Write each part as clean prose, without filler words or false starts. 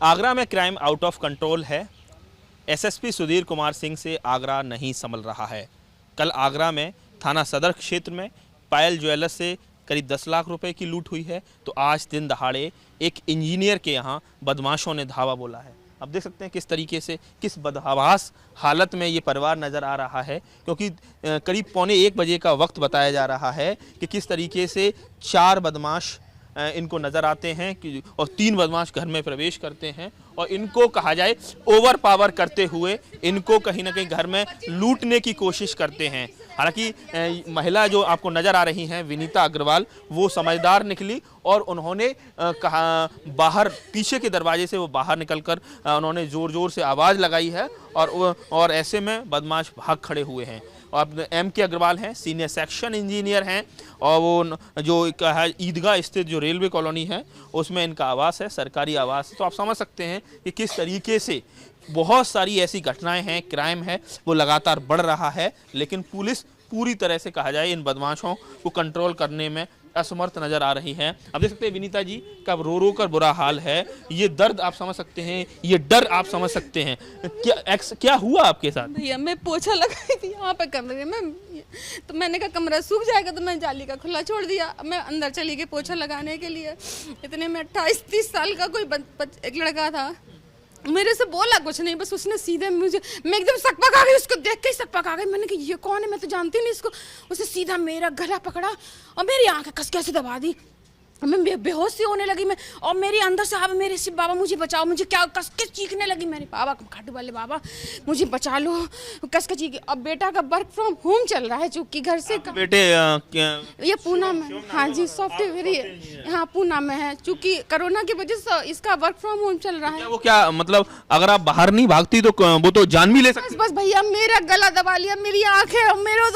आगरा में crime out of control है। SSP Sudhir Kumar Singh से आगरा नहीं संभल रहा है। कल आगरा में थाना सदर क्षेत्र में पायल ज्वेलर्स से करीब 10 लाख रुपए की लूट हुई है, तो आज दिन दहाड़े एक इंजीनियर के यहाँ बदमाशों ने धावा बोला है। अब देख सकते हैं किस तरीके से, किस बदहवास हालत में ये परिवार नज़र आ रहा है, क्योंकि करीब 1:45 बजे का वक्त बताया जा रहा है कि किस तरीके से 4 बदमाश इनको नज़र आते हैं और 3 बदमाश घर में प्रवेश करते हैं और इनको कहा जाए ओवर पावर करते हुए इनको कहीं ना कहीं घर में लूटने की कोशिश करते हैं। हालांकि महिला जो आपको नज़र आ रही हैं विनीता अग्रवाल, वो समझदार निकली और उन्होंने कहा बाहर पीछे के दरवाजे से वो बाहर निकलकर उन्होंने ज़ोर ज़ोर से आवाज़ लगाई है और ऐसे में बदमाश भाग खड़े हुए हैं। और M.K. अग्रवाल हैं, सीनियर सेक्शन इंजीनियर हैं और वो जो है ईदगाह स्थित जो रेलवे कॉलोनी है उसमें इनका आवास है, सरकारी आवास। तो आप समझ सकते हैं कि किस तरीके से बहुत सारी ऐसी घटनाएं हैं, क्राइम है वो लगातार बढ़ रहा है, लेकिन पुलिस पूरी तरह से कहा जाए इन बदमाशों को कंट्रोल करने में असमर्थ नजर आ रही है। अब देख सकते हैं विनीता जी का रो रो कर बुरा हाल है। ये दर्द आप समझ सकते हैं, ये डर आप समझ सकते हैं। क्या हुआ आपके साथ? भैया मैं पोछा लगाई थी यहाँ पे कमरे में, तो मैंने कहा कमरा सूख जाएगा तो मैं जाली का खुला छोड़ दिया। मैं अंदर चली गई पोछा लगाने के लिए। इतने में 28-30 साल का कोई एक लड़का था, मेरे से बोला कुछ नहीं, बस उसने सीधे मुझे, मैं एकदम सकपक आ गई, उसको देख के ही सकपक आ गई। मैंने कहा ये कौन है, मैं तो जानती नहीं इसको। उसने सीधा मेरा गला पकड़ा और मेरी आंखें कस के दबा दी। मैं बेहोश सी होने लगी मैं, और मेरे अंदर से अब मेरे से बाबा मुझे बचाओ, मुझे क्या कस के चीखने लगी। मेरे बाबा खाटू वाले बाबा मुझे बचा लो, कस के चीख। अब बेटा का वर्क फ्रॉम होम चल रहा है, चूंकि घर से बेटे ये पूना में, हाँ जी सॉफ्टवेयर, हाँ पूना में है। चूंकि कोरोना की वजह से इसका वर्क फ्रॉम होम चल रहा है। वो क्या मतलब, अगर आप बाहर नहीं भागती तो वो तो जान भी ले सकती। बस भैया मेरा गला दबा लिया, मेरी आंखें, मेरे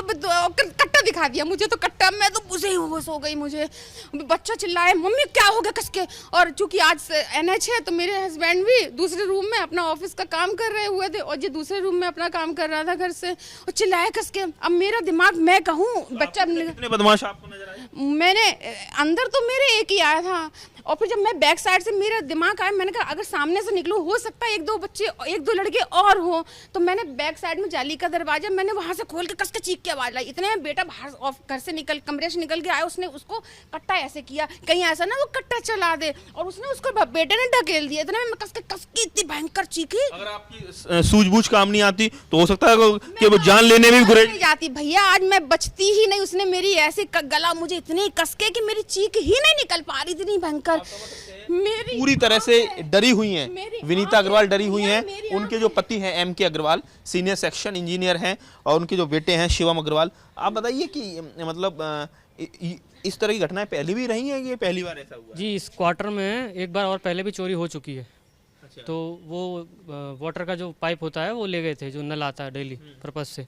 कट्टा दिखा दिया मुझे, तो कट्टा मैं तो उसे ही होश हो गई। मुझे बच्चा चिल्लाए मम्मी क्या हो गया कस के। और चूंकि आज से NH है तो मेरे हस्बैंड भी दूसरे रूम में अपना ऑफिस का काम कर रहे हुए थे और ये दूसरे रूम में अपना काम कर रहा था घर से, और चिल्लाए कस के। अब मेरा दिमाग, मैं कहूँ बच्चा, कितने बदमाश आपको नजर आए? मैंने अंदर तो मेरे एक ही आया था, और फिर जब मैं बैक साइड से मेरा दिमाग आया, मैंने कहा अगर सामने से निकलूं हो सकता है 1-2 बच्चे, 1-2 लड़के और हो। तो मैंने बैक साइड में जाली का दरवाजा मैंने वहां से खोल के कस के चीख के आवाज लाई। इतने में बेटा बाहर घर से कमरे से निकल के आया, उसने उसको कट्टा ऐसे किया, कहीं ऐसा ना वो कट्टा चला दे, और उसने उसको बेटे ने ढकेल दिया। इतने में मैं कस के इतनी भयंकर चीखी। अगर आपकी सूझबूझ काम नहीं आती तो हो सकता है कि वो जान लेने में भी गुरेज जाती। भैया आज मैं बचती ही नहीं, उसने मेरी ऐसे गला मुझे इतनी कस के कि मेरी चीख ही नहीं निकल पा रही, इतनी भयंकर। मेरी पूरी तरह से डरी हुई हैं विनीता अग्रवाल, डरी हुई हैं। उनके जो पति हैं M.K. Agarwal, senior section engineer हैं, और उनके जो बेटे हैं शिवम अग्रवाल। आप बताइए कि मतलब इस तरह की घटनाएं पहले भी रही हैं, ये पहली बार ऐसा हुआ? जी, इस क्वार्टर में एक बार और पहले भी चोरी हो चुकी है। अच्छा। तो वो वाटर का जो पाइप होता है वो ले गए थे, जो नल आता है डेली पर्पज से,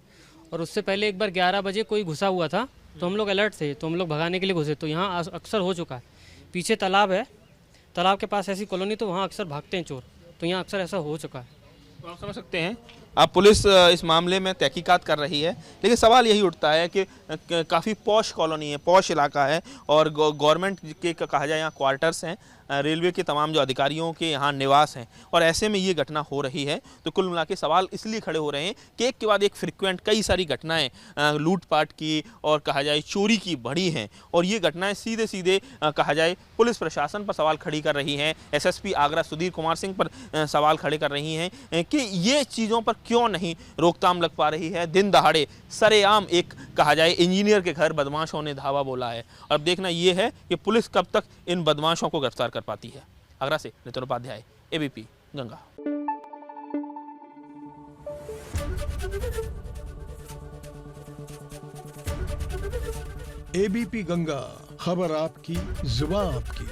और उससे पहले एक बार 11 बजे कोई घुसा हुआ था, तो हम लोग अलर्ट थे, तो हम लोग भगाने के लिए घुसे। तो यहाँ अक्सर हो चुका है। पीछे तालाब है, तालाब के पास ऐसी कॉलोनी, तो वहाँ अक्सर भागते हैं चोर, तो यहाँ अक्सर ऐसा हो चुका है। तो आप समझ सकते हैं, अब पुलिस इस मामले में तहकीकात कर रही है, लेकिन सवाल यही उठता है कि काफ़ी पॉश कॉलोनी है, पॉश इलाका है, और गवर्नमेंट के कहा जाए यहाँ क्वार्टर्स हैं, रेलवे के तमाम जो अधिकारियों के यहाँ निवास हैं, और ऐसे में ये घटना हो रही है। तो कुल मिला के सवाल इसलिए खड़े हो रहे हैं कि एक के बाद एक फ्रिक्वेंट कई सारी घटनाएं लूटपाट की और कहा जाए चोरी की बढ़ी हैं, और ये घटनाएं सीधे सीधे कहा जाए पुलिस प्रशासन पर सवाल खड़ी कर रही हैं। SSP आगरा सुधीर कुमार सिंह पर सवाल खड़े कर रही हैं कि ये चीज़ों पर क्यों नहीं रोकथाम लग पा रही है। दिन दहाड़े सरेआम एक कहा जाए इंजीनियर के घर बदमाशों ने धावा बोला है। अब देखना ये है कि पुलिस कब तक इन बदमाशों को गिरफ्तार कर पाती है। आगरा से नितिन उपाध्याय, ABP गंगा। ABP गंगा, खबर आपकी, जुबान आपकी।